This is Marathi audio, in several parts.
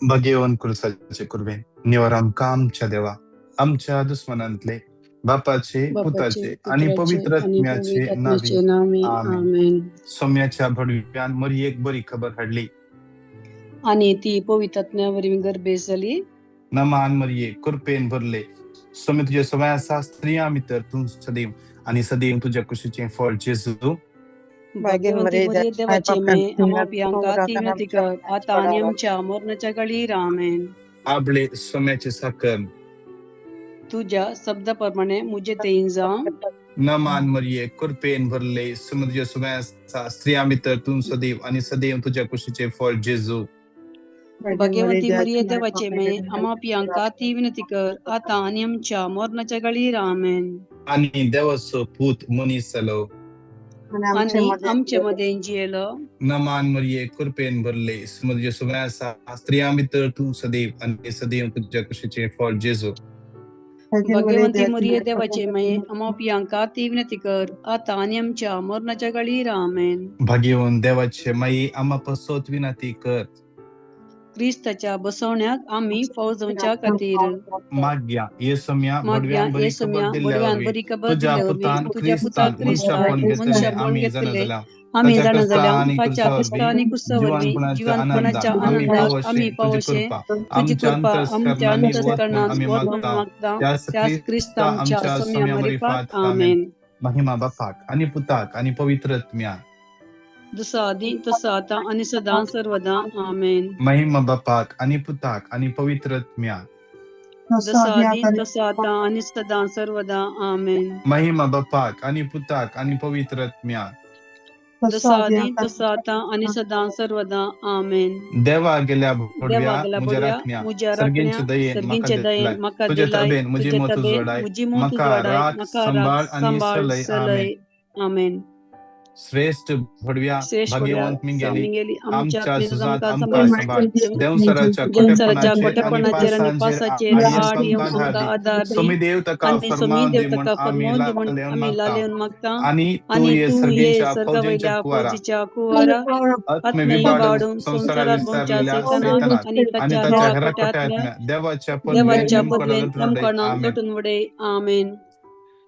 भगेवन कुलसाचे कुर्बे निवर आमकां आमच्या देवा आमच्या दुश्मनांतले बापाचे पुताचे आणि पवित्र आत्म्याचे नावे आमेन. सोम्याच्या भडव्यान मरी एक बरी खबर हाडली आणि ती पवित्रात्म्यावरी गर्भेस जाली. नमान मरिये कृपेन भरले सोम्य तुझ्या सगळ्या स्त्रिया भितर तू सदैव आणि सदैव तुझ्या कुशीचे फळ जेजू. भाग्यवंती मरिये देवाचे माय आम्हा पियांका ती विनंती कर आता आणि आमच्या मरणाच्या काळी आमेन. आपले सोम्याचे साखर तुझ्या शब्दाप्रमाणे मुझे देईन जा. नमान मरिये कृपेन भरले सोम्य तुझ्या सगळ्या स्त्रिया भितर तू सदैव आणि सदैव तुझ्या कुशीचे फळ जेजू. भाग्यवंती मरिये देवाचे माय आम्हा पियांका ती विनंती कर आता आणि आमच्या मरणाच्या काळी आमेन. आणि देवाचो पूत मनीस जालो आणि आमच्या मध्ये जियेलो. नमान मरिये कृपेन भरले सोम्य सगळ्या स्त्रिया भितर तू सदैव आणि सदैव तुझ्या कुशीचे फळ जेजू. भाग्यवंती मरिये देवाचे माय आम्हा पियांका ती विनंती कर आता आणि आमच्या मरणाच्या काळी आमेन. भाग्यवन देवाचे माई आम्हा पसोत विनंती कर ख्रिस्ताच्या बसवण्याक आम्ही फौजच्या खातीर माग्या येसम्या माग्या येसम्या बडव्यान बरी खबर दिल्यावर तुझ्या पुता ख्रिस्तान मनुष्यपण घेतले आम्ही जाणा जाल्या पाच्या ख्रिस्ता आणि कुस्सावरवी जीवनपणाच्या आनंदात आम्ही पावशे तुझी कृपा आमच्या अंतःकरणात वर्णन मागता त्यास ख्रिस्ता आमच्या सम्यामरी पाठ आमेन. महिमा बापाक आणि पुताक आणि पवित्रत्म्या जसा आधी तसा आता आणि सदा सर्वदा आमेन. महिमा बापाक आणि पुताक आणि पवित्रत्म्या जसा आधी तसा आता आणि सदा सर्वदा आमेन. महिमा बापाक आणि पुताक आणि पवित्रत्म्या जसा आधी तसा आता आणि सदा सर्वदा आमेन. देवा गेल्या भोडव्या मुझ्या सर्गींचे दयेन मका दिलाय तुझे मोतू जोडाय मका राख संभाळ सलय आमेन. श्रेष्ठ भडव्या भाग्यवंत मी गेली आमच्या सुजात आमका संभाळ देवसराच्या खोटेपणाचे आणि पासाचे आणि आमका आधार सोमीदेव तका फरमान दे म्हण आम्ही लालेन मागता आणि तू ये सर्गवैल्या फौजीच्या कुवारा आत्मविभाडून संसारात बोंचाचे तणाव आणि त्याच्या घराकोट्यातल्या देवाच्या पदवेन रमकणा लटून वडे आमेन.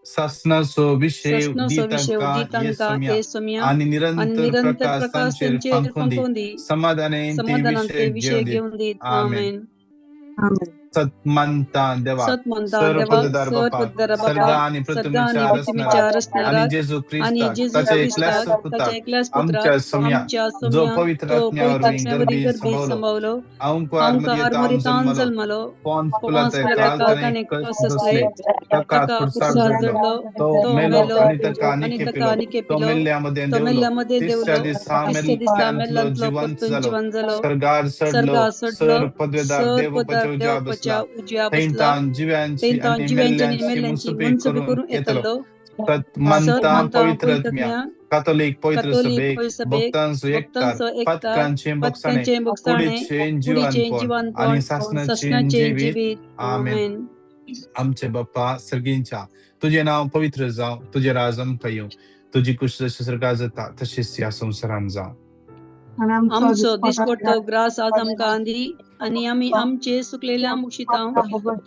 शासनाचो विषय दितांका येसम्या आणि निरंतर प्रकाश त्यांचे समाधानांचे विषय घेऊन देत आमेन. सतमंता देवा सर्वपददार बापा सर्ग आणि पृथ्वीच्या रचणारा आणि जेजू ख्रिस्त त्याच्या एकल्याच पुत्र आमच्या सम्या जो पवित्र आत्म्यावर गर्भी संभवलो ओंकार मध्ये ताम जन्मलो पोन्स पिलाताने कसले तका पुरसाळ जडलो तो मेलो आणि तका निकेपिलो तो मेल्यामध्ये देवलो दिसला मेल्लांतलो परतून जीवन झालो सर्गार सडलो सर पदवेदार देव पच्या उजव्या जीव्यांची आणि मेल्ल्यांची मुसुबी करून येतलो सतमंता पवित्रत्म्या कॅथोलिक पवित्र सभेक भक्तांचो एकतार पथकांचे बोगसाणे कुडीचे जीवनपण आणि शासनाचे जीवित आमेन. आमचे बाप्पा सर्गींच्या तुझे नाव पवित्र जाव तुझे राज आमकां येवं तुझी कुश जशी स्वर्गात जाता तशीच ह्या संवसारांत जावं. आमचो दिसपडटो ग्रास आज आमकां आंदी आणि आम्ही आमचे सुकलेल्या मुक्षिता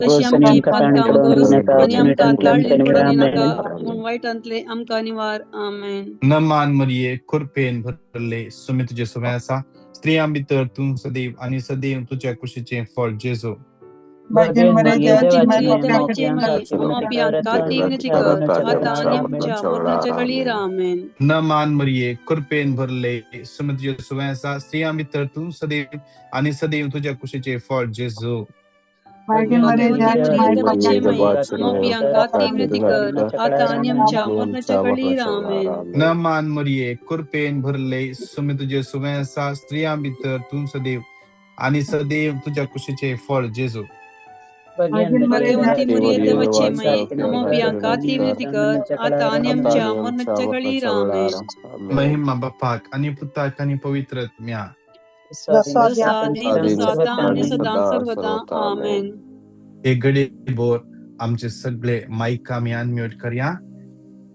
तशी आमची पालकां वगोस आणि आमकां ताळ्ळेर पडोनी नाका म्हूण वायटांतले आमकां निवार आमेन. नमान मरिये कृपेन भरले सुमी तुझे सवय आसा स्त्रियां भितर तूं सदैव आणि सदैव तुझ्या कुशीचे फळ जेजू. नमान मरिये कृपेन भरले सुमी तुझे सवय आसा स्त्रियां भितर तूं सदैव आणि सदैव तुझ्या कुशीचे फळ जेजू. नमान मरिये कृपेन भरले सुमी तुझे सवय आसा स्त्रियां भितर तूं सदैव आणि सदैव तुझ्या कुशीचे फळ जेजू. भाग्यवंती मरिये देवाचे माय आम्हा पियांका ती विनंती कर आता आणि आमच्या मरणाच्या काळी आमेन. महिमा बापाक आणि पुताक आणि पवित्रत्म्या जसा आधी तसा आता आणि सदा सर्वदा आमेन. एक घडी बोर आमचे सगळे माईक आम्ही अनम्यूट करूया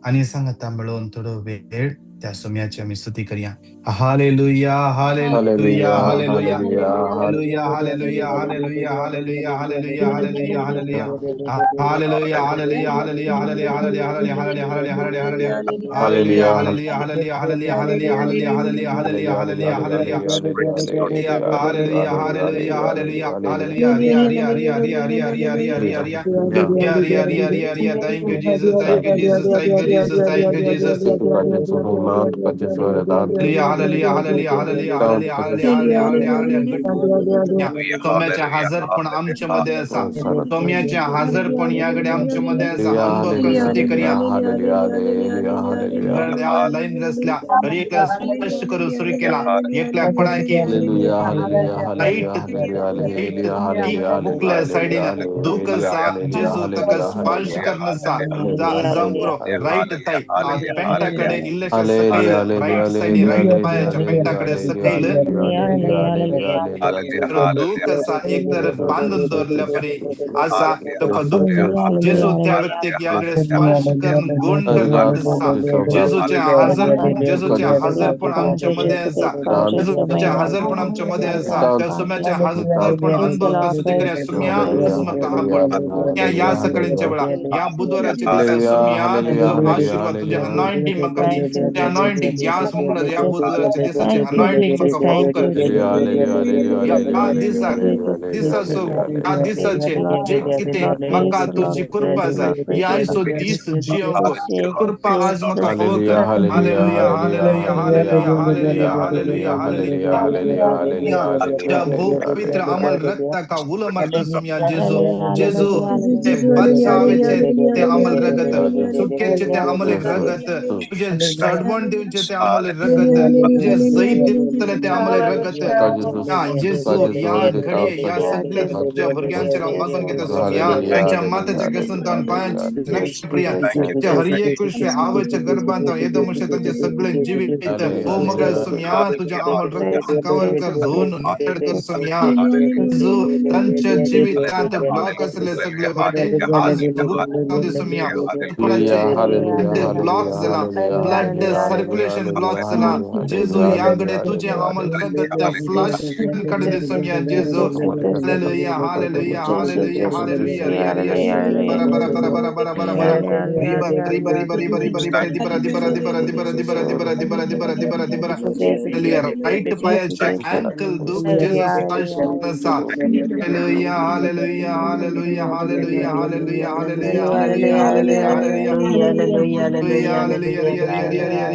आणि सांगता मिळून थोडं वेळ त्या सुम्याची आम्ही स्तुती करूया. Hallelujah, hallelujah, hallelujah, hallelujah, hallelujah, hallelujah, hallelujah, hallelujah, hallelujah, hallelujah. Hallelujah, hallelujah, hallelujah, hallelujah, hallelujah, hallelujah, hallelujah, hallelujah, hallelujah, hallelujah, hallelujah, hallelujah, hallelujah, hallelujah, hallelujah, hallelujah, hallelujah, hallelujah, hallelujah. Hallelujah, hallelujah, hallelujah, hallelujah. Ria, ria, ria, ria, ria, ria, ria, ria, ria. Ria, ria, ria, ria, ria. Thank you, Jesus. Thank you, Jesus. Thank you, Jesus. Thank you, Jesus. Hallelujah, hallelujah, hallelujah, hallelujah, hallelujah, hallelujah, hallelujah, hallelujah. सौम्याचे हजरपण आमच्या मध्ये असा. सौम्याचे हजरपण याकडे आमच्या मध्ये असा. अनुभव स्तुती करूया. लाईन रचल्या तरी एकला स्पष्ट करून सुरू केला. एकल्या पडा की मुकल्या साईडीनं दुःखसा जेजू तका स्पर्श करण्याचा जांभरो राईट ताई पेंटाकडे इल्लेच्या सकैल राईट साईड राईट पायाच्या पेंटाकडे सकैल दुःखसा एकतर बांधून धरल्या परी असा तो दुःख जेजू त्या व्यक्तीक याकडे स्पर्श करून गुण करता जेजूच्या हजरपण आमच्या मध्ये असा. जेजूच्या हजरपण आमच्या मध्ये असा. त्या सुम्याच्या हजरपण अनुभव स्तुती करूया. सुम्या उजमका आपण या सकाळीच्या वेळा या बुधवाराच्या दिवसा सुम्या तुझा आशीर्वाद तुझ्या अनॉइंटिंग मका त्या अनॉइंटिंग या मंगळ या बुधवाराच्या दिवसाचे अनॉइंटिंग मका फॉलो कर या दिवसासो या दिवसाचे जे किती मका तुझी कृपा जाय या सो दिस जिओंगो कृपा आज मका फॉलो कर. Hallelujah, hallelujah, hallelujah, hallelujah, hallelujah, hallelujah. त्या भू पवित्र अमल रक्त का उलमत सुमिया जेजू जेजू ते बचावेचे ते अमल रगत सुटकेचे ते अमल रगत तुझे सडवण देऊचे ते अमल रगत तुझे जैद देतले ते अमल रगत या जेजू या घडी या सगळ्या तुझ्या भुरग्यांचे मागून घेता सुमिया तुझ्या माताच्या कसंतान पायांचे लक्ष प्रिया तुझ्या हरिये कृष्ण आवच्या गर्भांत येदो मुशे त्यांचे सगळे जीवित ओ मग सुमिया तुझ्या अमल रगत कवर कर धुवून नितळ कर सुमिया जो त्यांच्या जीवितात ब्लॉक असले सगळे वाटे आज सुमिया कोणाचे ब्लॉक झाला ब्लड सर्क्युलेशन ब्लॉक झाला जेजू याकडे तुझे अमल रगत फ्लश कडे दे सुमिया जेजू हालेलुया हालेलुया हालेलुया हालेलुया रिया रिया bara bara bara bara bara bara bara riba riba riba riba riba riba dibara dibara dibara dibara dibara dibara dibara dibara dibara dibara hallelujah right पायाचे ankle दुख Jesus स्पर्श नसा hallelujah hallelujah hallelujah hallelujah hallelujah hallelujah hallelujah hallelujah hallelujah Hallelujah, hallelujah, hallelujah,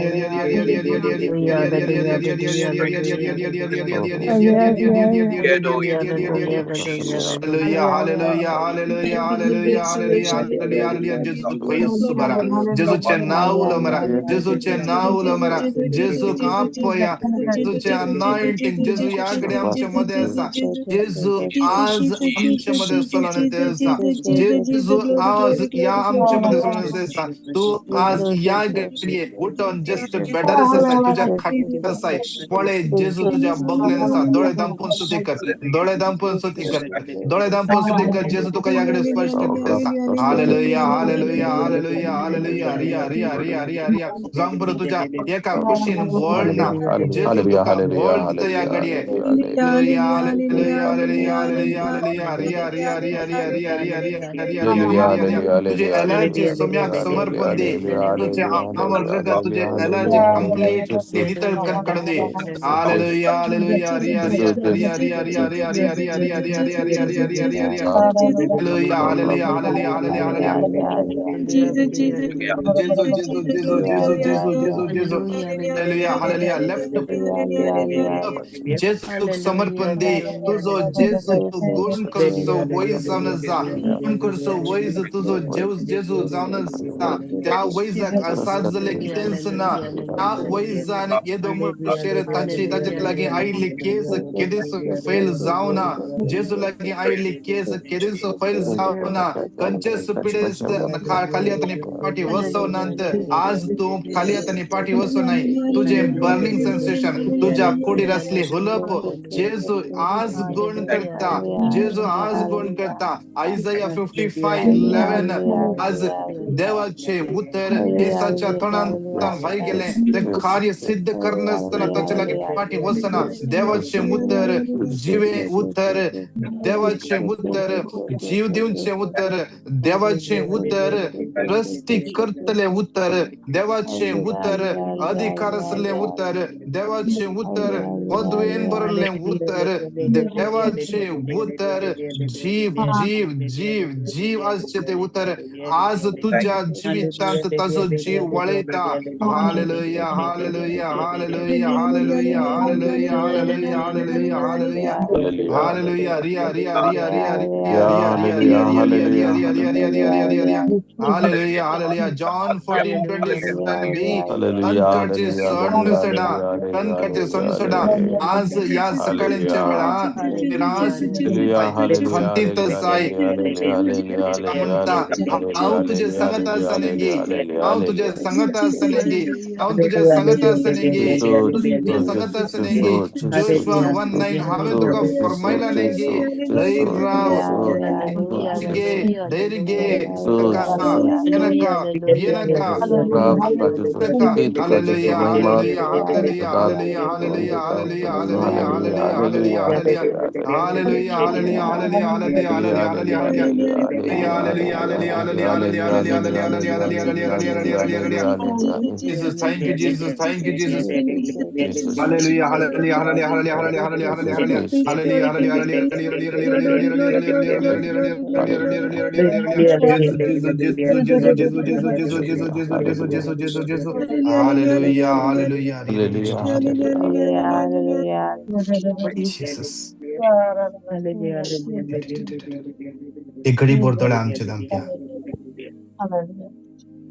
hallelujah, hallelujah, hallelujah, hallelujah. जेजू कोयसु बरा जेजूचे नाव मरा जेजूचे नाव मरा जेजू कापोया जेजूचे अनॉइंटिंग जेजू याकडे आमच्या मध्ये असा जेजू आज आमच्या मध्ये सोलवण्यात असा जेजू आज या आमच्या मध्ये सोलवण्यात असा तू आज या घडीये उठून जस्ट बेटर असाय तुझ्या खाट असाय पळे जेजू तुझ्या बगलेन असा डोळे दांपून स्तुती कर डोळे दांपून स्तुती कर डोळे दांपून स्तुती कर जेजू तुका याकडे स्पर्श करते असा हालेलुया हालेलुया हालेलुया हालेलुया रिया रिया रिया रिया रिया जांभर तुझ्या एका कुशीन वळ ना जेजू तुका वळत या घडीये hallelujah hallelujah hallelujah hallelujah hallelujah रिया रिया रिया रिया रिया रिया रिया रिया रिया रिया रिया रिया तुझे एलर्जी सम्यक समर्पण दे तुझे अमल रगत तुझे एलर्जी कंप्लीट नितळ कडून दे हालेलुया हालेलुया रिया रिया रिया रिया रिया रिया रिया रिया रिया रिया रिया रिया रिया रिया रिया रिया Hallelujah, hallelujah, hallelujah, hallelujah, hallelujah. Jesus, Jesus, Jesus, Jesus, Jesus, Jesus, Jesus, Jesus, Jesus. Hallelujah, hallelujah. Left जेसु समर्पण दे तुझो जेसु तू गुण करसो वय जावन जा गुण करसो वय तुझो जेजू जावन जा त्या वैजाक असाच जाले कितेंच ना त्या वैजान येदो मुशेर ताच्याक लागीं आयिल्ले केस केदेस फेल जावना जेजू लागीं आयिल्ले केस केदेस फेल जावना कंचेस पिडेस खाली हातांनी पाठी वसवनांत आज तू खाली हातांनी पाठी वसवनाय तुझे बर्निंग सेन्सेशन तुझ्या कुडीर असले हुलप जेजू आज गुण करता जेजू आज गुण करता आयझाया 55:11 आज देवाचे उतर येसाच्या तोंडांतल्यान भायर गेले ते कार्य सिद्ध करनासतना ताचे लागी पाठी वचना. देवाचे उतर जिवे उतर, देवाचे उतर जीव दिवचे उतर, देवाचे उतर रस्ती करतले उतर, देवाचे उतर अधिकार असले उतर, देवाचे उतर पदवेन बरले उतर, देवाचे उतर जीव जीव जीव जीव आजचे ते उतर. आज तुझ्या जीवितांत ताजो जीव वळयता. Hallelujah hallelujah hallelujah hallelujah hallelujah hallelujah hallelujah hallelujah hallelujah. रिया रिया रिया रिया रिया रिया रिया रिया रिया रिया रिया रिया रिया रिया रिया रिया रिया. Hallelujah hallelujah. John 14:27b कणकाचे सण सडा, कणकाचे सण सडा. आज या सकाळच्या वेळा निराश खंतीतच आहे म्हणता हांव तुझे सांगत आसतलें हांव तुझे सांगत आसतलें हांव तुझे सांगत आसतलें तुझे सांगत आसतलें. जोशुआ 1:9 हांवें तुका फरमायला गे धैर्य राव गे धैर्य गे नाका येनाका भियेनाका. Hallelujah hallelujah hallelujah hallelujah hallelujah hallelujah hallelujah hallelujah hallelujah hallelujah hallelujah hallelujah hallelujah hallelujah hallelujah Jesus, thank you, Jesus, thank you, Jesus. Hallelujah, hallelujah, hallelujah, hallelujah, hallelujah, hallelujah, hallelujah, hallelujah, hallelujah, Jesus. एक घडी बोर दळे आमचे दांप्या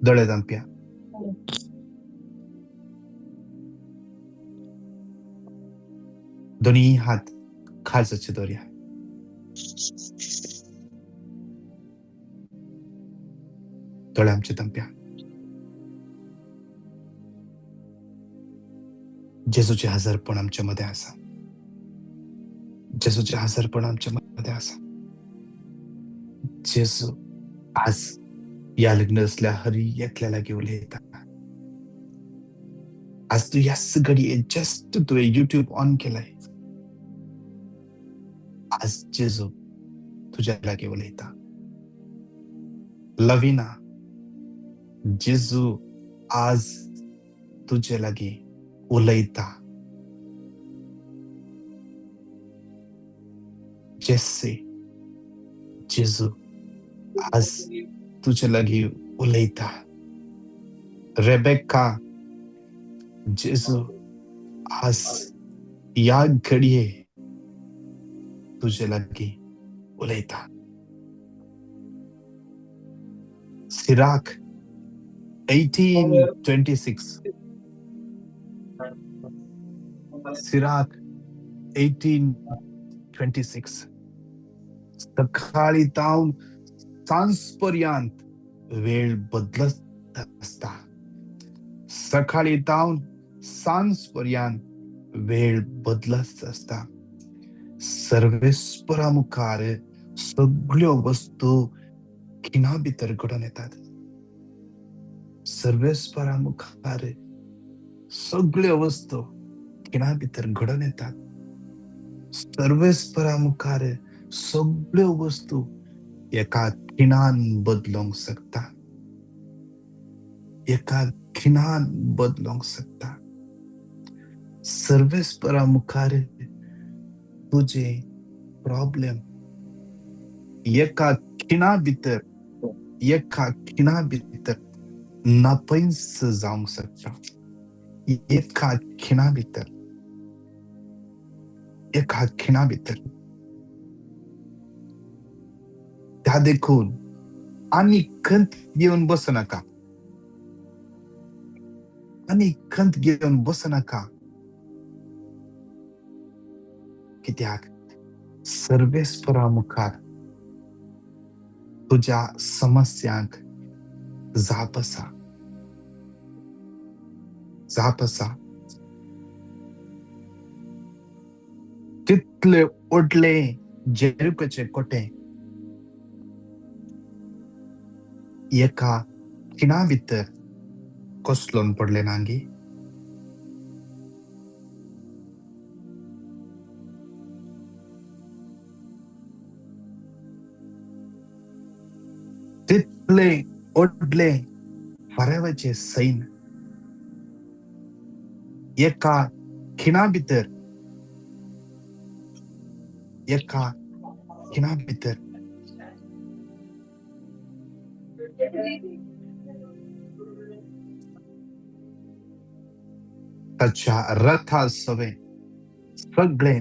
दळे दांप्या दोन्ही हात खालचे दोऱ्या. दळे आमचे दांप्या जेजूचे हजरपण आमच्या मध्ये आसा. जेजूचे हजरपण आमच्या मध्ये आसा. जेजू आज या लग्न असल्या हरी एकल्याला घेऊन येतात. आज तू याच घडी जस्ट तुझे युट्यूब ऑन केलाय. आज जेजू तुझ्याला घेऊन येतात. लविना जेजू आज तुझे लागी उलयता. जेसे जेजू आज तुझे लागी उलयता. रेबेक्का जेजू आज या घडये तुझे लागी उलयता. सिराक 18:26 सिराक 18:26 सकाळी तावन सांजपर्यंत वेळ बदलत असता. सकाळी तावन सांजपर्यंत वेळ बदलत असता. सर्वेस्परा मुखार सगळ्यो वस्तू खिना भितर घडून येतात. सर्वेस्परा मुखार सगळ्यो वस्तू खिना भितर घडून येतात. सर्वेस्परा मुखार सगळ्यो वस्तू एका खिणान बदलूंक शकता. एका खिणान बदलूंक शकता. सर्वेस्परा मुखार तुझे प्रॉब्लेम एका खिणा भितर नापैस जावंक शकता. एका खिणा भितर त्या देखून आनी खंत घेऊन बसू नका. आनी खंत घेऊन बसू नका. कित्याक सर्वेस्परा मुखार तुझ्या समस्यांक जाप आसा. तितले ओडले जेरुकोचे कोटे एका खिणा भितर कोसलोन पडले नांगी. तितले ओडले परवाचे सैन एका खिणा भितर ताच्या रथा सवे सगळे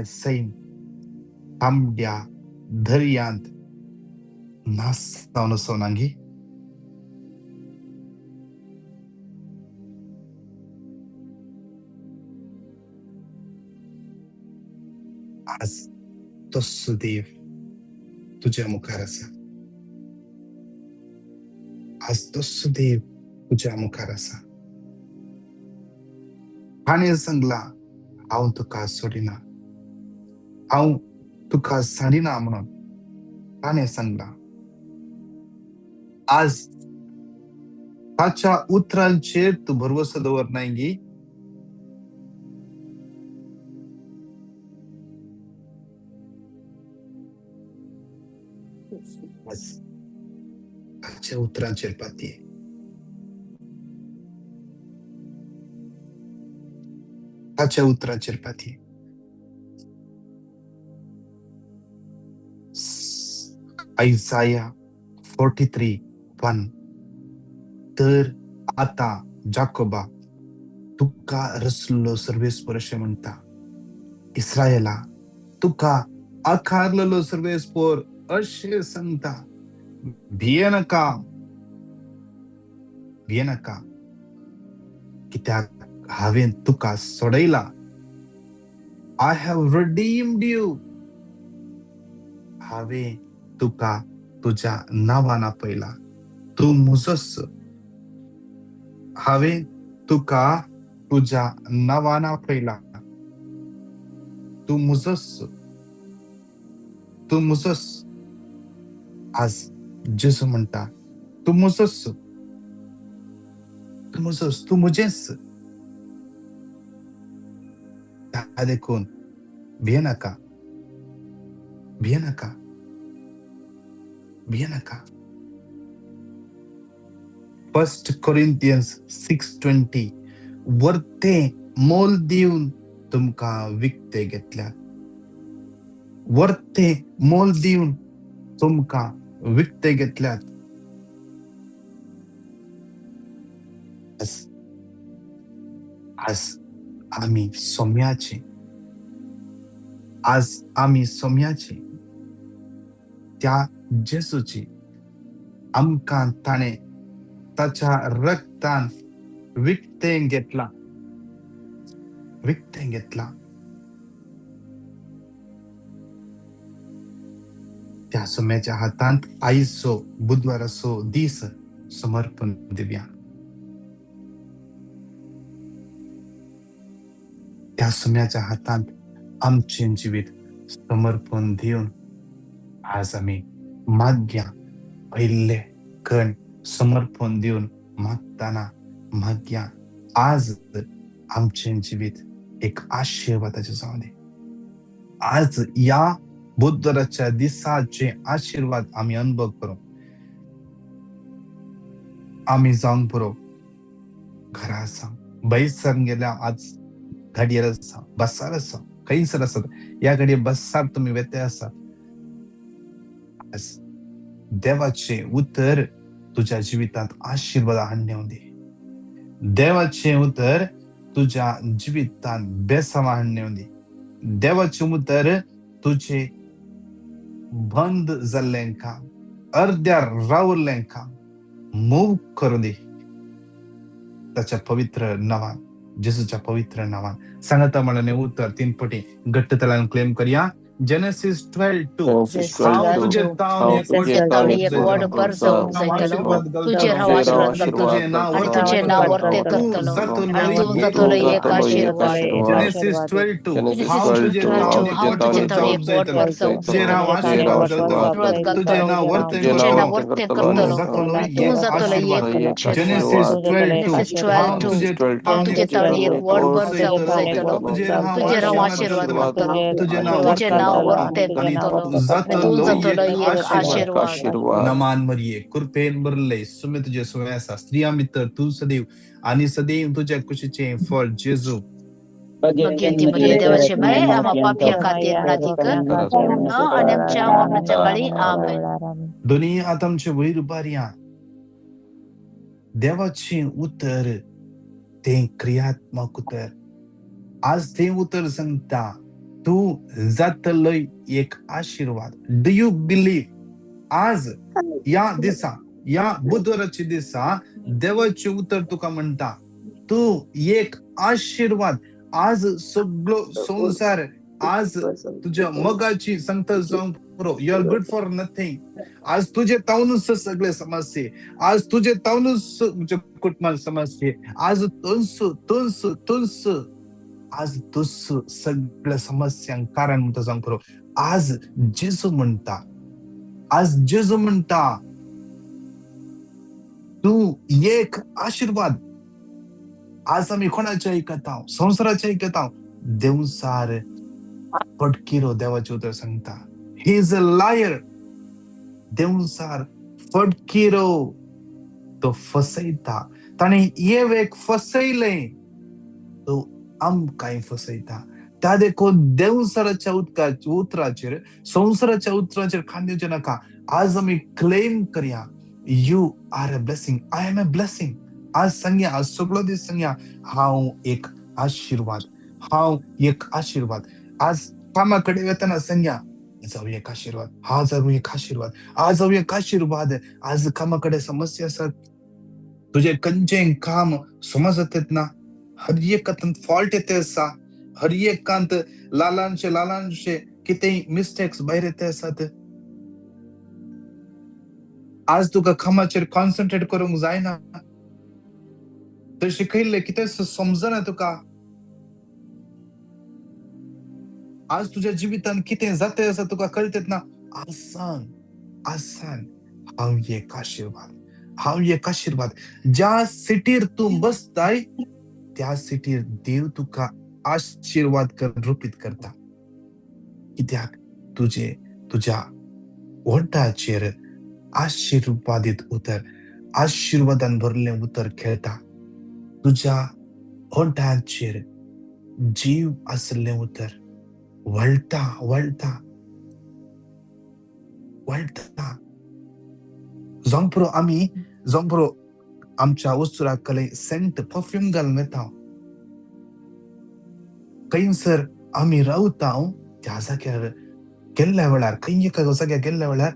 सैन तांबड्या दर्यांत नासावन सोनांगी. आज तोच देव तुझ्या मुखार आसा. आज तोच देव तुझ्या मुखार आसा. हाणें सांगला हांव तुका सोडिना, हांव तुका साडिना म्हणून ताणें सांगला. आज ताच्या उतरांचेर तू भरवसो दवरनाय गी. आज ताच्या उतरांचेर पातये. ताच्या उतरांचेर पातये. Isaiah 43:1 तर आता जाकोबा तुका रचलेलो सर्वेस्पर अशें म्हणटा. इस्रायला तुका आकारलेलो सर्वेस्पर अशें सांगता. भियेनाका कित्याक हांवें तुका सोडयला. I have redeemed you. हांवें तुका तुझ्या नावान आपयला. तू मुजोस. हांवें तुका तुझ्या नावान आपयला. तू मुजोस. आज जेजू म्हणटा तू मुजोस. तू मुजेस. ह्या देखून भियेनाका. 1 Corinthians 6:20 वर्ते मोल दिवन तुमका विकते घेतल्यात. वर्ते मोल दिवन तुमका विकते घेतल्यात. आज आम्ही सोम्याचे त्या जेसूची आमकां ताणें ताच्या रक्तान विकते घेतला. त्या सोम्याच्या हातांत आयचो बुधवाराचो दीस समर्पण दिवया. त्या सोम्याच्या हातांत आमचे जिवीत समर्पण दिवन आज आम्ही मागया. पहिले कण समर्पण दिवन मागताना मागया आज आमचे जिवीत एक आशीर्वादाचे जाऊ दे. आज या बुधवाराच्या दिसाचे आशीर्वाद आम्ही अनुभव करू. आम्ही जाऊन पुरो घरा आसा, बैसर गेल्या आज गाडयेर आसा, बसार आसा, खंयसर आसात या गाडये बसार तुम्ही वेते आसात. देवाचे उतर तुझ्या जीवितात आशीर्वाद हाडून दे. देवाचे उतर तुझ्या जीवितात बेसावा हाडून दे. देवाचे उतर तुझे बंद जाल्लेंका अर्ध्या रावल्लेंका मूव करू दे. त्याच्या पवित्र नावान, जेसूच्या पवित्र नावान सांगता म्हणून उतर 3 पटी घट्ट तलान क्लेम करूया. Genesis 12:2 Genesis हांव 12:2. तुजे तावन हांव एक तुजे व्हड तावन एक एक व्हड व्हड बरें जावंक जावंक जायतलो. आशीर्वाद तुजेर हांव घालतलो तुजेर हांव आशीर्वाद तुझे आशीर्वाद घालतलो नाव आनी करतलो तुजें वर्तमान नाव तुजें वर्ते नाव तू करतलो करतलो आनी जातलो तूं एक जातलो तूं एक जातलो एक आशीर्वाद. आशीर्वाद. Genesis 12:2 Genesis Genesis हांव तुजे 12:2 12:2 तावन हांव एक हांव तुजे व्हड तावन तुजें बरें एक तावन व्हड एक जावंक व्हड जायतलो बरें जावंक तुजेर जायतलो हांव तुजेर आशीर्वाद घालतलो आशीर्वाद आशीर्वाद तुजे घालतलो नाव वर्ते तुजें तुजें नाव नाव करतलो वर्तें वर्ते करतलो तू करतलो जातलो आनी तूं एक जातलो आशीर्वाद एक एक Genesis आशीर्वाद. आशीर्वाद. 12:2 Genesis हांव 12:2 तुजे 12:2 हांव तावन तुजें एक तावन एक व्हड व्हड जावंक बरें जावंक जायतलो जायतलो तुजेर हांव तुजेर हांव आशीर्वाद आशीर्वाद घालतलो घालतलो तुजे आनी नाव तुजें वर्ते नाव करतलो वर्ते आनी करतलो तू आनी तूं जातलो जातलो एक एक आशीर्वाद आशीर्वाद. नमान मरिये कृपेन भरले सुमे तुझे सुवासा स्त्रिया भितर तू सदैव आणि सदैव तुझ्या कुशीचे फळ जेजू भाग्यवती मरिये देवाचे बाय आम्हा पापियां खातीर प्रार्थी कर आणि आमच्या मरणाच्या काळी आमेन. दोन्ही आतामचे वैर बारया देवाचे उतर ते क्रियात्मक उतर आज ते उतर सांगता तू जातलय एक आशीर्वाद. डू यू बिलीव आज या दिसा या बुधवाराचे दिसा देवाचे उतर तुका म्हणता तू एक आशीर्वाद. आज सगळो संसार आज तुझ्या मगाची सांगता जाऊन you are good for nothing. आज तुझे तावनच सगळे समस्ये आज तुझे तावनच कुटुंबात समस्ये आज तुंस आज तुस सगळ्या समस्यांक कारण म्हणता सांगतो आज जेजू म्हणता तू एक आशीर्वाद. आज आम्ही कोणाच्या ऐकत आहोत संसाराच्या ऐकत आहोत देवसार फटकिरो देवाचे उतर सांगता he is a liar. Devsar फटकिरो तो फसयता ताणे एक फसयले तो आमकांय फसयता. त्या देखून देवसाराच्या उतराचेर संसाराच्या उतराचेर खांद्याचे नाका. आज आम्ही क्लेम करया you are a blessing. I am a blessing. आज सांगया आज सगळो दीस सांगया हांव एक आशीर्वाद. हांव एक आशीर्वाद. आज कामाकडे येताना सांगया जाऊ एक आशीर्वाद. हा जाऊ एक आशीर्वाद. आज जाऊ एक आशीर्वाद. आज कामाकडे समस्या असतात तुझे खंयचे काम समजत येत ना हर एकांत फॉल्ट येते असा हर एकांत लालांशे किती मिस्टेक्स भायर येते असतात. आज तुका कामाचेर कॉन्सन्ट्रेट करूंक जायना तर शिकयल्ले कितें समजना तुका. आज तुझ्या जिवितान कितें जाते असा तुका कळत ना. आज सांग हांव एक आशीर्वाद. हांव एक आशीर्वाद. ज्या सिटीर तू बसताय त्या सिटीर देव तुका आशीर्वाद रूपीत करता. कित्याक तुझ्या ओठाचेर आशीर्वादित उतर आशीर्वादान भरले उतर खेळता. तुझ्या ओठाचेर जीव असले उतर वळता जोंपरो आम्ही आमच्या वस्तुराक कले सेंट परफ्यूम घालून येता. खंयसर आम्ही रावता त्या जाग्यार गेल्ल्या वेळार खंय एका जाग्यार गेल्ल्या वेळार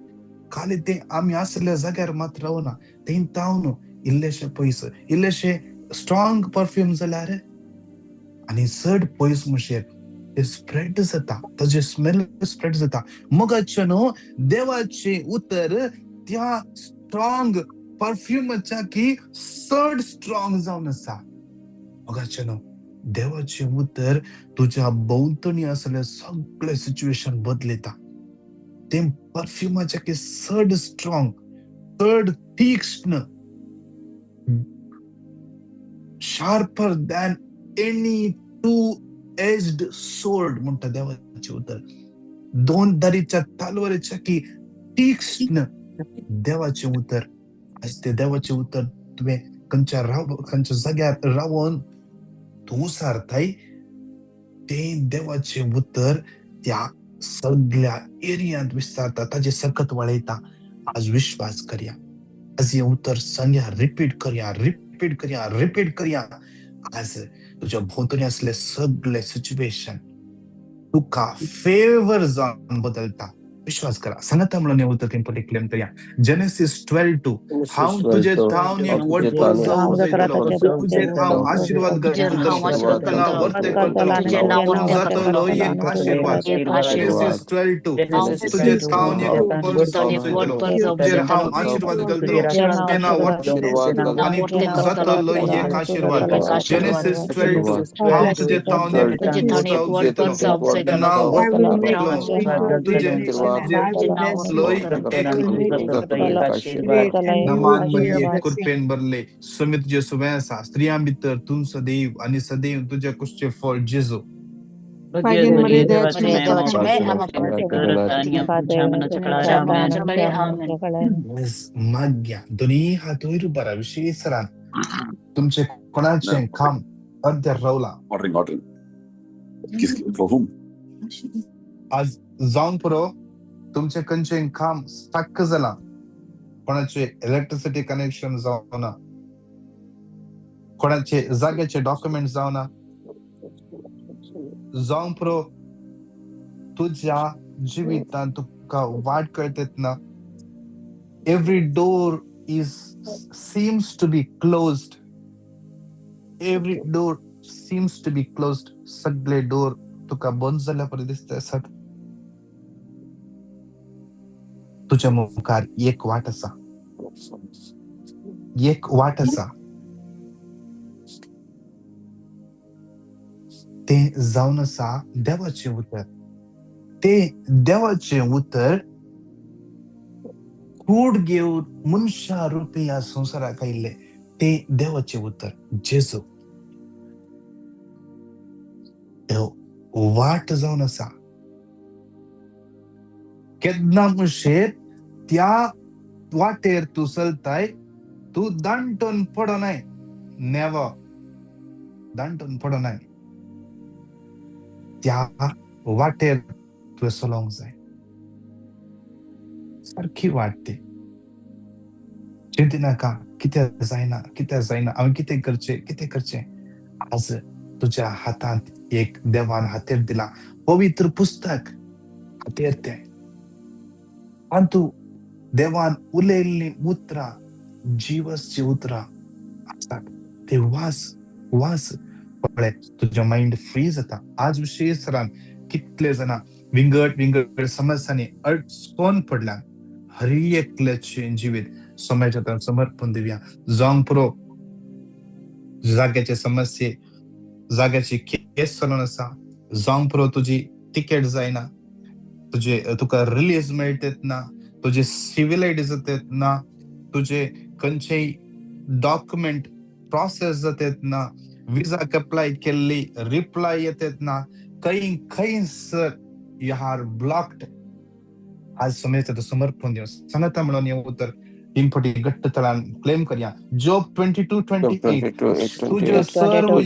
खाली ते आम्ही असल्या जाग्यार मात रावना थंय तावन इल्लेशे पयस इल्लेशे स्ट्रॉंग परफ्यूम जाल्यार आनी चड पयस म्हणशेर ते स्प्रेड जाता. ताजे स्मेल स्प्रेड जाता. मगाचे न्हू देवाचे उतर त्या स्ट्रॉंग परफ्यूमाच्या की चड स्ट्रॉंग जावन आसा. मगाचे न्हू देवाचे उतर तुझ्या भोवतणी असले सगळे सिच्युएशन बदलता. ते परफ्यूमाच्या की चड स्ट्रॉंग चड तीक्ष्ण sharper than any two-edged sword म्हणता देवाचे उतर. दोन दारीच्या तलवारीच्या की तीक्ष्ण देवाचे उतर. आज ते देवाचे उतर तुम्ही खंयच्या जाग्यार रावून तू सारताय ते देवाचे उतर त्या सगळ्या एरियांत विस्तारता ताजे सकत वळयता. आज विश्वास करया. आज हे उतर सांगया रिपीट करया. आज तुझ्या भोवतणी असले सगळे सिच्युएशन तुका फेवर जावन बदलता. विश्वास करा. सांगता म्हणून उतर तें पटी क्लेम करूया. जेनेसिस 12:2 हांव तुजे थावन एक वडपण जाऊ जायतलो, तुजे थाव आशीर्वाद घडतलो, वर्ते करतलो, तूं जातलो एक आशीर्वाद. जेनेसिस 12:2 हांव तुजे थावन एक वडपण जाऊ जायतलो, तुजेर हांव आशीर्वाद घालतलो, तेन्ना वर्ते आनी तूं जातलो एक आशीर्वाद. जेनेसिस 12:2 हांव तुजे थावन एक वडपण जाऊ जायतलो, तेन्ना वर्तलो तुजे नमान मरिये कुरपेन बरले सुमित जे सुवेसा स्त्रियां भितर तूं सदैव आणि सदैव तुझ्या कुशचे फळ जेजू. माग्या दोन्ही हात वयर बरा विशेषरान तुमचे कोणाचे काम अर्ध्या रावला आज जाऊन पुरो तुमचे खंयचें काम स्टक जाला, कोणाचे इलेक्ट्रिसिटी कनेक्शन जावना, कोणाचे जाग्याचे डॉक्युमेंट जावना, जाऊन पुरो तुझ्या जिवितांत तुका वाट कळतेत ना. Every door seems to be closed. Every door seems to be closed. सगळे डोर तुका बंद जाल्या परी दिसता आसात. तुझ्या मुखार एक वाट आसा, एक वाट आसा. ते जावन आसा देवाचे उतर. ते देवाचे उतर कूड घेऊन मनशा रुपी ह्या संसाराक आयिल्ले ते देवाचे उतर जेजू. वाट जावन आसा. केन्ना म्हणशें त्या वाटेर तूं चलताय, तूं दांटून पडनाय. नेवर दांटून पडनाय. त्या वाटेर तुवें चलोंक जाय. सारकी वाट ती. चिंती नाका कितें जायना हांवें कितें करचें. आज तुज्या हातांत एक देवान हातेर दिला पवित्र पुस्तक हातेर तें. आनी तूं देवान उलयल्लीं उतरां जिवसची उतरां आसतात ते वास पळय तुजें माइंड फ्री जाता. आज विशेषरान कितले जाणां विंगड समस्यांनी अडचकोन पडल्या. हर एकल्याचें जिवीत समाजात समर्पण दिवया. जावंक पुरो जाग्याचे समस्ये, जाग्याची केस चलून आसा. जावंक पुरो तुजी तिकेट जायना, तुका रिलीज मेळटेत ना, तुजे सिव्हिल आयडी जातेत ना, तुजे खंयचेय डॉक्युमेंट प्रोसेस जातेत ना, विजाक अप्लाय केल्ली रिप्लाय येतेत ना, खंय सर यू आर ब्लॉक्ड. आज समस्येचं समर्पण दिवस सांगता म्हणून हे उतर 3 फाटी घट्ट तळान क्लेम करया. जॉब 22:28 तुझे सर्व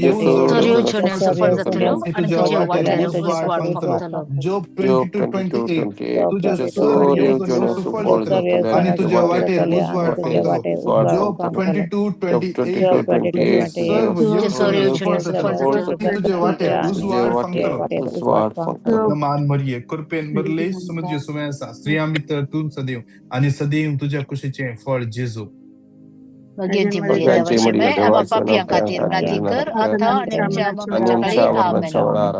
जॉब 22:28 तुझे सर्व सुफल जातलो आणि तुझ्या वाटेर उजवाड पावतलो. जॉब 22:28 तुझे वाटेर उजवाड पावतलो. मान मरिये कृपेन बरले सुमत सुमेसा स्त्रियां भितर तूं सदैव आणि सदैव तुझ्या कुशीचे फळ जेजू. Bagian timur ya dewaचे बाय आम्हा पापियां खातीर प्रार्थी कर आता आणि आमच्या मरणाच्या वेळी.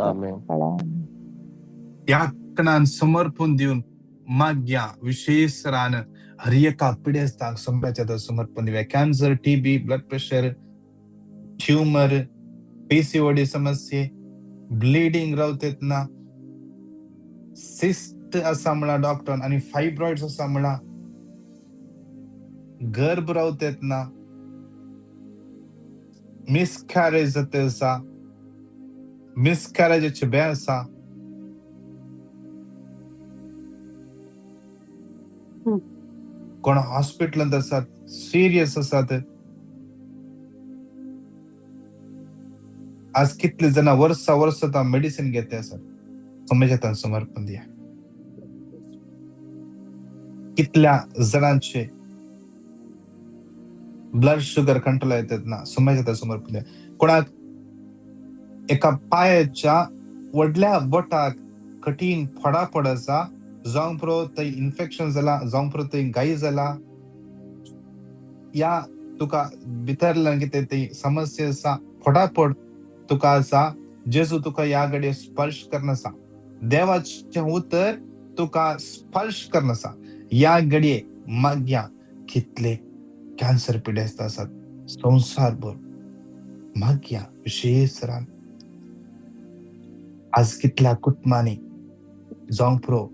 आमेन. या कणान समर्पण दिवन माग्या विशेष रान हर एका पिडेस्ताक संपाच्या समर्पण दिव्या. Cancer, TB, blood pressure, tumour, PCOD समस्ये, ब्लिडिंग रावतेत ना, सिस्ट असा म्हणा डॉक्टर आणि फायब्रॉइड्स असा म्हणा, गर्भ रावतेत ना, मिसकॅरेज जाते आसा, मिसकॅरेजाचे भंय आसा. कोण हॉस्पिटलांत आसात, सिरियस आसात. आज कितले जण वर्सा मेडिसिन घेते आसात. समाजात समर्पण दिया. कितल्या जणांचे ब्लड शुगर कंट्रोल येतात ना, समाजात समर्पण दिया. कोणाक एका पायाच्या वडल्या बोटाक कठीण फोडा पड आसा, जावं पुरो थंय इन्फेक्शन जाला, जावं पुरो थंय गायी जाला, या तुका भितरल्यान कितें ती समस्या आसा फटाफट तुका आसा, जेजू तुका या घडये स्पर्श करनासा. देवाचें उतर तुका स्पर्श करनासा. या घडये मागया कितले कॅन्सर पिडेस्त आसात संवसारभर, मागया विशेष रान. आज कितल्या कुटुंबांनी जावं पुरो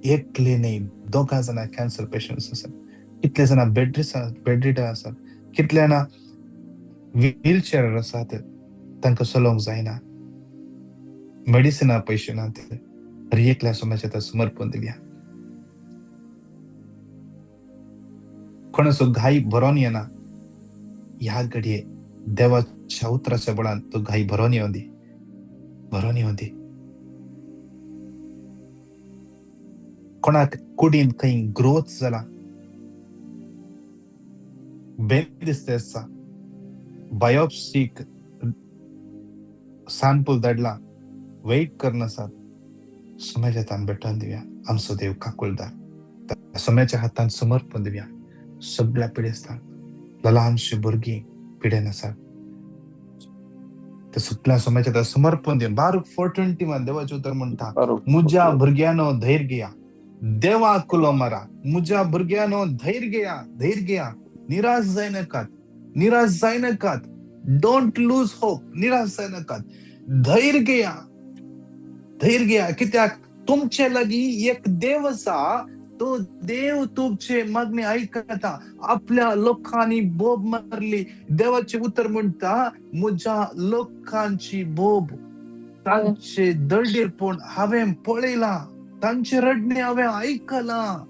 एकले न्ही 2 जाणां कॅन्सर पेशंट्स आसात. कितले जाणां बेडरिडन आसात. कितले जाणां व्हीलचेअर आसात, तांकां चलोवंक जायना. मेडिसिना पैशे ना ते. हर एकल्या समाजात समर्पण दिवया. कोणाचो घाई बरोवन येना, ह्या घडये देवाच्या उतराच्या बळान तो घाई बरोवन येवं दी, बरोवन येवं दी. कोणाक कुडीन खंय ग्रोथ जाला, बेंदिस्ते आसा, बायोप्सीक सॅम्पल धाडला, वेट करनासात, समाजांत भेटोवन दिवया. आमचो देव काकुळदार. समाजाच्या हातान समर्पण दिवया. सगळ्या पिडेस्तांक ल्हानशी भुरगीं पिडेन आसात, त्या सगळ्या समाजात समर्पण दिवन बारूक 4:20 देवाचे उतर म्हणटा, मुज्या भुरग्यानो धैर्य घेया, देवाक उलो मारा. मुज्या भुरग्यानो धैर्य घेया, धैर्य घेया. निराश जाय नाकात, निराश जाय नाकात. Don't lose hope. निराश जाय नाकात. धैर्य घेया, धैर्य घेया. कित्याक तुमचे लागीं एक देव आसा. तो देव तुमचे मागणी ऐकता. आपल्या लोकांनी बोब मारली. देवाचे उतर म्हणता, म्हज्या लोकांची बोब, तांचे दळदीरपण हांवें पळयला, तांचे रडणे हांवें ऐकला.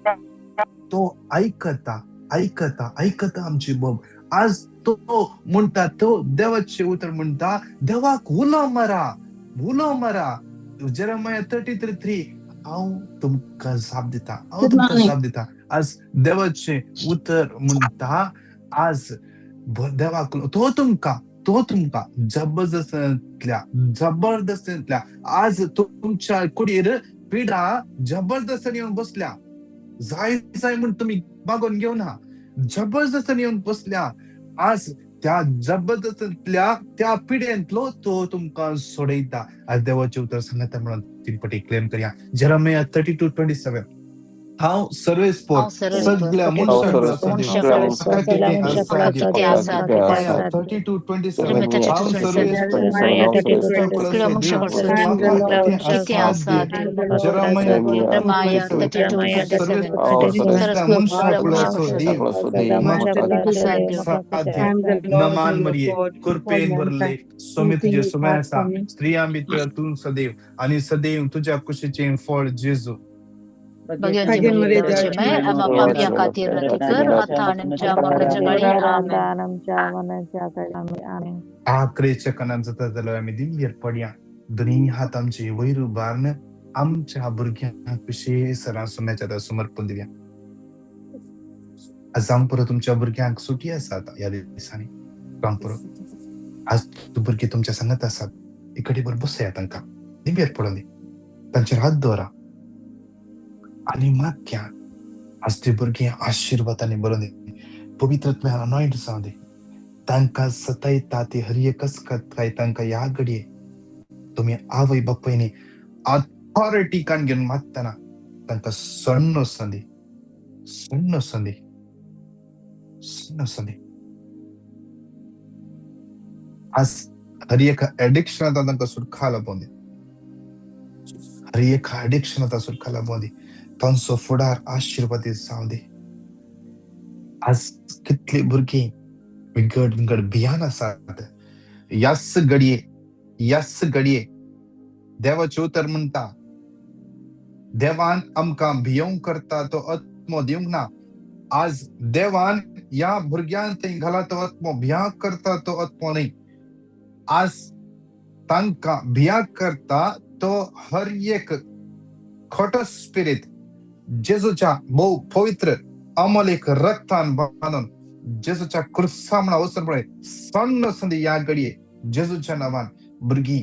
तो ऐकता, ऐकता, ऐकता आमची बोब. आज तो म्हणता, तो देवाचे उतर म्हणता, देवाक उलो मारा, उलो मारा. जेरेमिया 33:3 हांव तुमकां जाप दिता, हांव तुमकां जाप दिता. आज देवाचे उतर म्हणता, आज देवाक तो तुमकां जबरदस्तींतल्या आज तुमच्या कुडीर पिडा जबरदस्तीन येवन बसल्या. जाय जाय म्हण तुम्ही मागून घेवना, जबरदस्तीन येवन बसल्या. आज त्या जबरदस्तींतल्या त्या पिड्यांतलो तो तुमकां सोडयता. आज देवाचे उतर सांगता म्हणून 3 फावटी क्लेम करया. जेरेमिया 32:27 हांव सर्वेस्पर सगळ्या मनशांकडेन नमान मरिये कृपेन भरले स्वामी तुझे सुमे आसा. स्त्रियां भितर तूं सदैव आणि सदैव तुझ्या कुशीचें फळ जेजू. Bagian dewaचे माय आम्हा पापया खातीर रतीकर आता आमच्या मरणाच्या काळी आमेन. आखरेच्या कणांत जाता जाल्यार आमी दिंबेर पडया. दोनी हात आमचे वयर उबारून आमच्या भुरग्यांक विशेष सुम्याच्या समर्पण दिवया. आज पुरो तुमच्या भुरग्यांक सुटी आसा ह्या दिसांनी. पुरो आज भुरगीं तुमच्या सांगत आसात. इकडे बर बसया तांकां दिंबेर पडोवन दी, तांचेर हात दवरा आणि मागया. आज ती भुरगीं आशिर्वादांनी भरून दी, पवित्रात्म्यान अनॉइंट जावं दी. तांकां सतायता ती हर एकच काय तांकां ह्या घडये तुम्ही आवय बापायनी ऑथॉरिटी कान घेवन मागतना तांकां सण्ण संदी, सण्ण संदी, सण्ण संदी. आज हर एक एडिक्शनांत तांकां सुटका लाभोवन दी, हर एक एडिक्शनांत सुटका लाभोवन दी. तांचो फुडार आशिर्वादीत जावं दी. आज कितली भुरगीं विंगड भियान आसात. ह्याच घडये देवाचे उतर म्हणटा, देवान आमकां भियोंक करता तो आत्मो दिवंक ना. आज देवान ह्या भुरग्यांक थंय घाला तो आत्मो, भियाक करता तो आत्मो न्ही. आज तांकां भियाक करता तो हर एक खोटो स्पिरीट जेजूच्या बहु पवित्र अमोलेक रक्तान बांधून जेजूच्या क्रुसामणा वचून पळय सण्ण संदी ह्या घडये जेजूच्या नांवान भुरगीं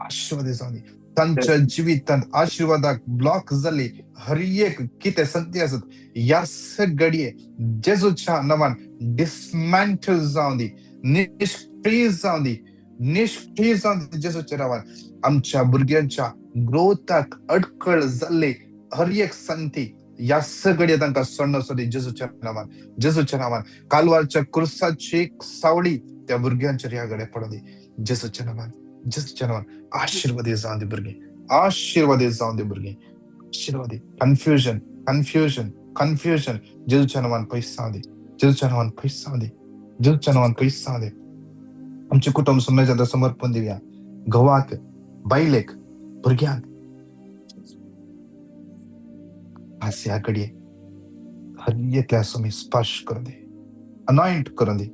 आशिर्वादीत जावं दी. त्यांच्या जीवितात आशीर्वादाक ब्लॉक झाले हर एक किती संगती असत या सगळी जेजूच्या नावान डिसमॅन्टल जाऊन दी, निष्क्रिय जाऊन दी, निष्क्रिय जाऊन दी जेजूच्या नावान. आमच्या भुरग्यांच्या ग्रोथाक अडखळ झाले हर एक संगती या सगळी तांकां सोडणं सोदी जेजूच्या नावान, जेजूच्या नावान. कालवारच्या क्रुसाची सावळी त्या भुरग्यांच्या ह्याकडे पडू दे जेजूच्या नावान, जेजूच्या नावान. आशीर्वादी जाऊन दे भुरगे, आशीर्वादी जाऊन दे भुरगे, आशीर्वादी. कन्फ्युजन कन्फ्युजन कन्फ्युजन जेजूच्या नावान पैसा दे, जेजूच्या नावान पैसा दे, जेजूच्या नावान पैसा दे. आमचे कुटुंब समाजात समर्पण देऊया. घोवाक, बायलेक, भुरग्यांक हास्या घडये हर एकल्या तुम्ही स्पर्श करून दे, अनॉइंट करून दे.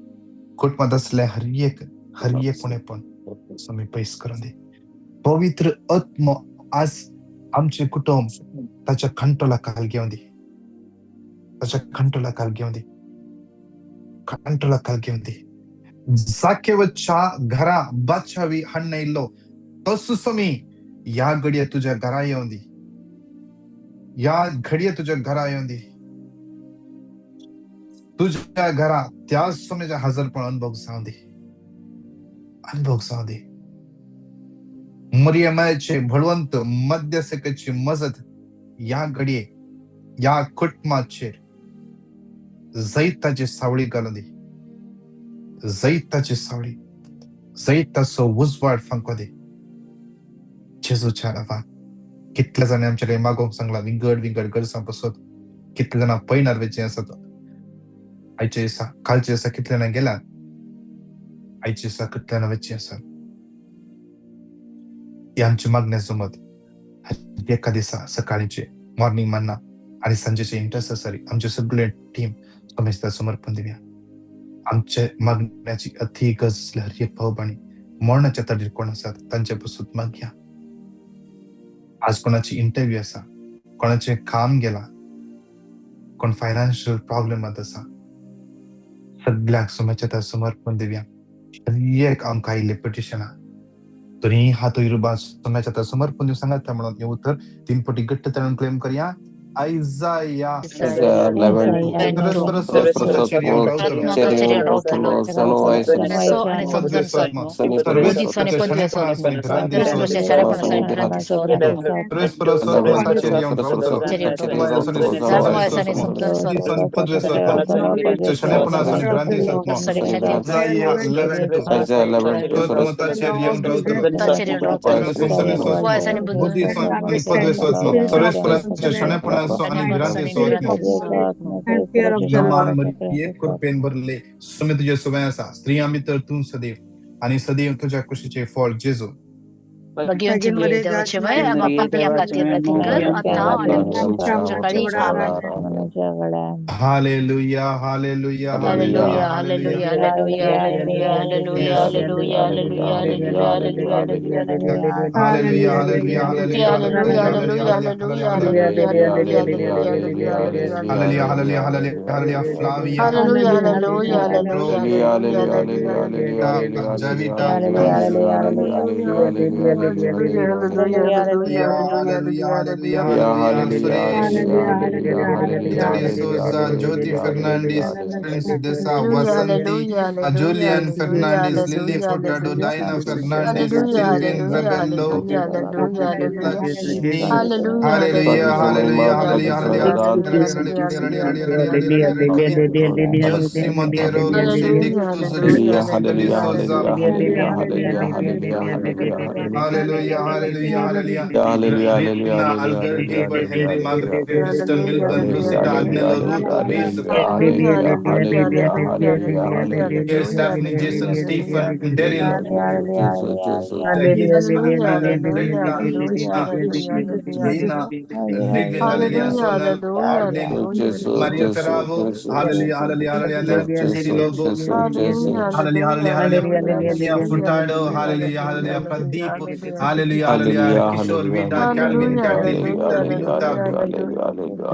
कुटुंबात असलेल्या हर एक कोणी पण तुम्ही पैस करून दे. पवित्र आत्मा आज आमचे कुटुंब त्याच्या कंट्रोला काल घेऊन दे, त्याच्या कंट्रोला काल घेऊन दे, कंट्रोला काल घेऊन दे. जाकेवच्या घरा बादशावी हण्ण इल्लो तसं समी या घडिया तुझ्या घरा येऊन दे, या घडिया तुझ्या घरा येऊन दे. तुझ्या घरा त्या समयाच्या हजरपण अनुभव जाऊ दे, अनुभव जाऊ दे. मरियमाचे बळवंत मध्यस्थाची मजत या घडिये या कुटुंबाचेर जैताची सावळी घालून दे, जैताची सावळी, जैताचो उजवाड फांको दे जेजूच्या नावान. कितल्या जण आमच्याकडे मागोवंक सांगला विंगड विंगड गरजा बसत, कितले जाणां पैनार वेचे आसात. आयचे दिसा कालचे दिसा कितले जाणां गेला, आयचे दिसा कितले जाणां वेचे आसात. ही आमची मागण्या जमत एका दिसा सकाळीचे मॉर्निंग मन्ना आणि सांजेचे इंटरसेसरी आमचे सगळे टीम समजता समर्पण देऊया. आमच्या मागण्याची अति गरज असल्या हर एक भाऊबाणी मरणाच्या तडीर कोण असतात त्यांच्यापासून मागया. आज कोणाची इंटरव्ह्यू असा, कोणाचे काम गेला, कोण फायनान्शियल प्रॉब्लेमात असा, सगळ्याक समस्या समर्पण देऊया. एक आमकां आयिल्ले पिटिशना तरी हात रुबा समस्या समर्पण देऊ सांगात म्हणून हे उत्तर 3 पटी घट्ट तळून क्लेम करूया. Isaiah 11 भरले सुमे तुझ्या सुभय असा स्त्री आम्ही तर तू सदैव आणि सदैव तुझ्या कुशीचे फळ जेजू. Bagian देवाचे बाय आम्हा पापिया खातीर प्रतिकर आता आणि आमच्या काळी आमेन. Hallelujah hallelujah hallelujah hallelujah hallelujah hallelujah hallelujah hallelujah hallelujah hallelujah hallelujah hallelujah hallelujah Flavia hallelujah hallelujah hallelujah Jyoti Fernandes, देसा Vasanti, Julian Fernandes, Lily Furtado, Diana Fernandes, Sylvin वेबेलो, Lakshmi. Hallelujah hallelujah hallelujah Josie Monteiro, Cindy Cruz, hallelujah hallelujah hallelujah अलगर्दी बर Henry Margaret Kristen Milburn Lucida Agnelo Ruth Rees Stephanie Jason Stephen Darryl Maria Ferravo, hallelujah, hallelujah, hallelujah, Nancy Lobo, hallelujah, hallelujah, Nia Furtado, hallelujah, hallelujah, Pradeep, Hallelujah, hallelujah. Kishore, Vida, Calvin, Kathleen, Victor, Binuta,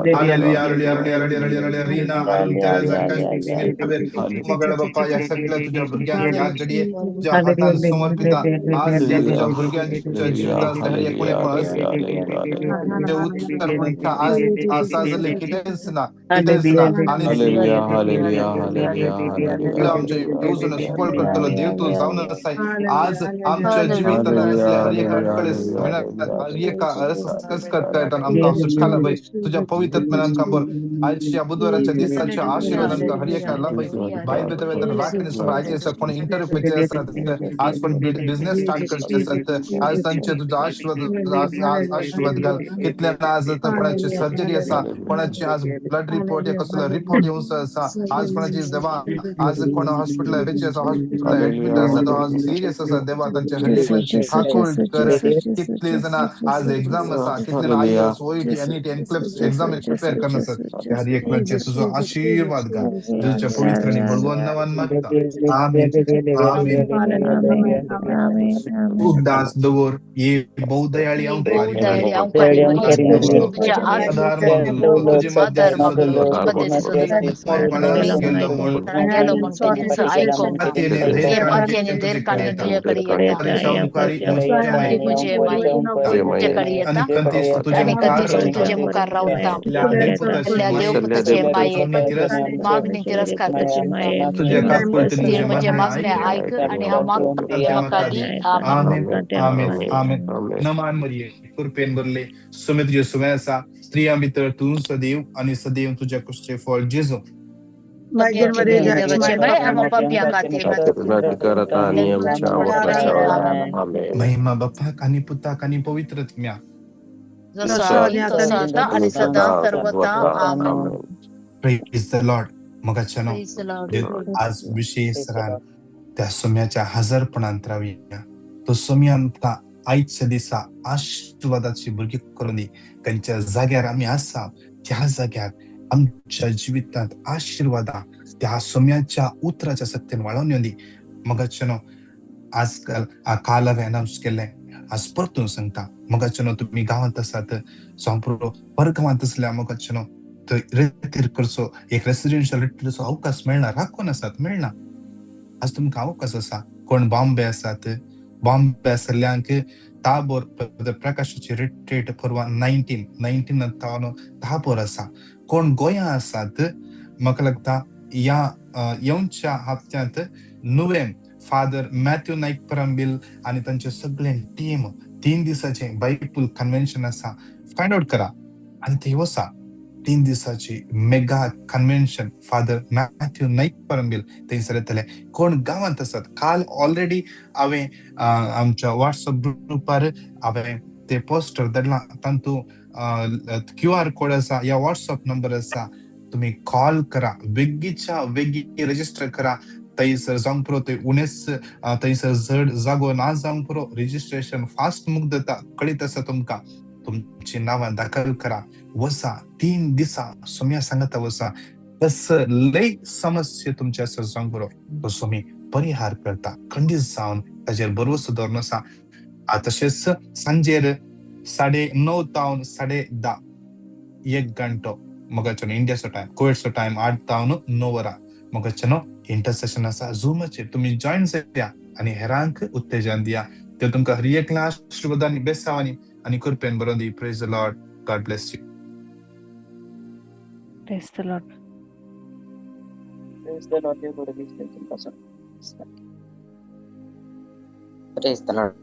Hallelujah, hallelujah, hallelujah, hallelujah, hallelujah. Reena, Arun, Teresa, Kashmir, Kabir, मगळ बाप्पा या सगळ्या तुझ्या भुरग्यांक या घडये तुझ्या हातान समर्पिता. आज या तुझ्या भुरग्यांच्या जीवितांतले हर एक कोणी कोण ते उत्तर म्हणता आज साजले कितेच ना आणि आमच्या येऊन सुपळ करतलो देव तो जाऊन असाय आज आमच्या जीवितात असले हर एक अडकळे हर एक कस करता आमकां सुटकाला बाई तुझ्या पवित्रत्वान आमकां बोल आजच्या बुधवाराच्या दिसाच्या आशीर्वाद आमकां हर एका लाभय भाई बेतर राखणी समोर आयचे असतात कोणी इंटरव्ह्यू पैसे असतात आज पण बिझनेस स्टार्ट करचे असतात आज तांचे तुझा आशीर्वाद घाल कितल्याना आज कोणाची सर्जरी असा कोणाची आज ब्लड रिपोर्ट या कसला रिपोर्ट येऊन असा आज कोणाची देवा आज कोण हॉस्पिटल वेचे असा हॉस्पिटल ऍडमिट असा तो आज सिरियस असा देवा तांच्या हर एकची ठाकूर कर कितले जण आज एग्जाम असा कितले IELTS OET NET NCLEX exam prepare करन असत हर एकचे तुझा आशीर्वाद घाल तुझ्या पवित्र आणि बळवंत नावान मागता आमीन आमीन उगदास दवर ये बहुदयाळी अंकारी आधार मागलो तुझे मध्यस्थी सदलो पाण्यास गेलो तुझे मुखार रावता देवपुताचे माये मागणी तिरस्कार म्हणजे मागण्या ऐक आणि हा नमान मरिये कृपेन बरले सुमित जे सुमेसा स्त्रिया भितर तू सदैव आणि सदैव तुझ्या कुशचे फळ जेजू महिमा बाप्पाक आणि पुताक आणि पवित्रत्म्या आणि सदा सर्वदा आमेन. Praise the Lord. मगाच्यानो आज विशेष रान त्या सोम्याच्या हजरपणांत रावया तो सोमी आमकां आयच्या दिसा आशीर्वादाची भुरगी करून दी त्यांच्या जाग्यार आम्ही आसा त्या जाग्यार आमच्या जिवितांत आशीर्वादा त्या सोम्याच्या उतराच्या सक्तीन वाळून येऊन दी. मगाच्यानो आजकाल काल हांवें अनाउन्स केल्लें आज परतून सांगता मगाच्यानो तुम्ही गावांत आसात सोंपुरो परगांवांत आसल्या मगाच्यानो रितीर करचो एक रेसिडेन्शियल रिट्रीटचो अवकाश मेळना राखून आसात मेळना आज तुमकां अवकाश आसा कोण बॉम्बे आसात बॉम्बे आसल्ल्यांक ताबोर प्रकाशाची रिट्रीट परवा 19 ताबोर आसा कोण गोंया आसात म्हाका लागता येवच्या हप्त्यांत नुवें फादर मॅथ्यू नाईक परंबील आणि तांचे सगळे टीम 3 दिसाचे बायबल कन्व्हेन्शन आसा फाइंड आउट करा आणि ते वसा 3 दिसाची mega convention father Matthew Naik Parambil थंयसर येतले कोण गावांत आसात काल ऑलरेडी हांवें आमच्या व्हॉट्सअप ग्रुपार हांवें ते पोस्टर धाडला तातूंत QR कोड आसा या व्हॉट्सअप नंबर आसा तुम्ही कॉल करा वेगीच्या वेगी रजिस्टर करा थंयसर जावंक पुरो ते उणेस थंयसर जड जागो ना जावंक पुरो रजिस्ट्रेशन फास्ट मुग्धता कळीत आसा तुमकां तुमची नावां दाखल करा वसा 3 दिसा सोम्या सांगता वसा कसलय समस्या तुमच्या आसा जावंक पुरो तो सोमी परिहार करता खंडीत जावन ताजेर भरवसो दवरून आसा तशेंच सांजेर 9:30 तावन 10:30 1 घंटो मगाच्यानो इंडियाचो टायम कोविडचो टायम 8 तावन 9 वरां मगाच्यानो इंटरसेशन आसा झूमाचेर तुम्ही जॉइन जाया आणि हेरांक उत्तेजन दिया ते तुमकां हर एकल्या आशीर्वादांनी बेसावांनी आणि कृपेन बरोवन दी. Praise the Lord. God bless you. Praise the Lord. Praise the Lord. Praise the Lord.